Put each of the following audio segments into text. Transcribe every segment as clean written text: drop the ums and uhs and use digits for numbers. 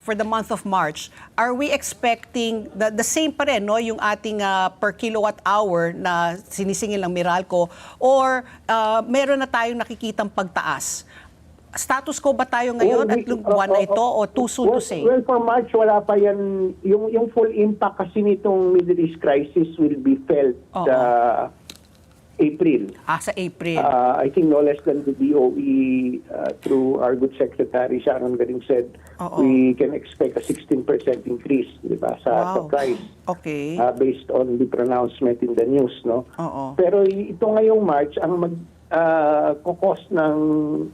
for the month of March, are we expecting the same pa rin, no, yung ating per kilowatt hour na sinisingil ng Meralco, or meron na tayong nakikitang pagtaas? Status quo ba tayo ngayon at buwan na ito, o too soon to say? Well, for March, wala pa yan. Yung full impact kasi nitong Middle East crisis will be felt April. Sa April. I think no less than the DOE, through our good Secretary Sharon Garing said, we can expect a 16% increase, di ba, sa price. Okay. Based on the pronouncement in the news, no? Pero ito ngayong March, ang cost ng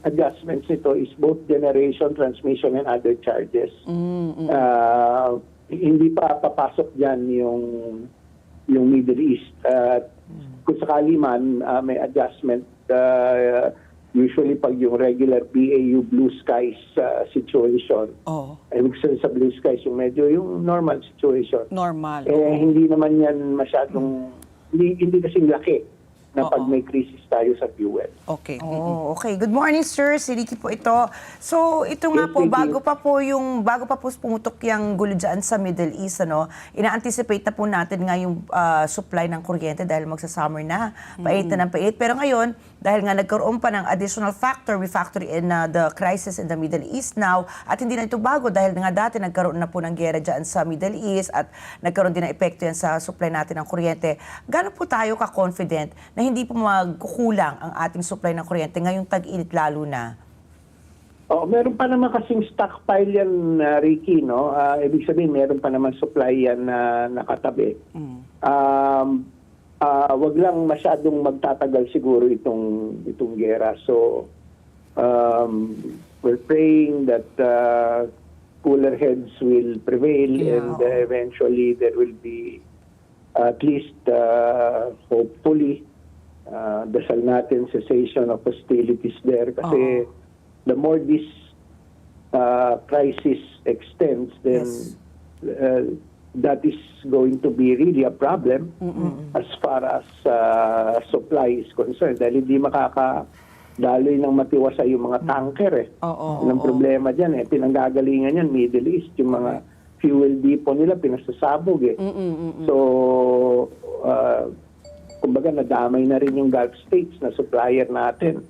adjustments nito is both generation, transmission, and other charges. Hindi pa papasok dyan yung Middle East. Kung sakali man may adjustment, usually pag yung regular BAU blue skies situation, ibig sabihin sa blue skies yung medyo yung normal situation. Normal. Hindi naman yan masyadong, hindi kasing laki na pag may crisis tayo sa fuel. Okay. Okay. Good morning, sir. Si Ricky po ito. So, ito nga po, bago pa po pumutok yung gulo dyan sa Middle East, ina-anticipate na po natin nga yung supply ng kuryente dahil magsa-summer na, pait na ng pait. Pero ngayon, dahil nga nagkaroon pa ng additional factor, we factor in the crisis in the Middle East now, at hindi na ito bago dahil nga dati nagkaroon na po ng gera dyan sa Middle East at nagkaroon din ng epekto yan sa supply natin ng kuryente. Gaano po tayo ka-confident na hindi po magkukulang ang ating supply ng kuryente ngayong tag-init lalo na? Meron pa naman kasing stockpile yan, Ricky, no? Ibig sabihin, meron pa naman supply yan na nakatabi. Wag lang masyadong magtatagal siguro itong gera. So, we're praying that cooler heads will prevail and eventually there will be at least, hopefully, dasal natin cessation of hostilities there kasi the more this crisis extends, then that is going to be really a problem as far as supply is concerned dahil hindi makakadaloy ng matiwasay yung mga tanker Ang problema dyan pinanggagalingan yan Middle East, yung mga fuel depot nila pinasasabog So kumbaga nadamay na rin yung Gulf states na supplier natin.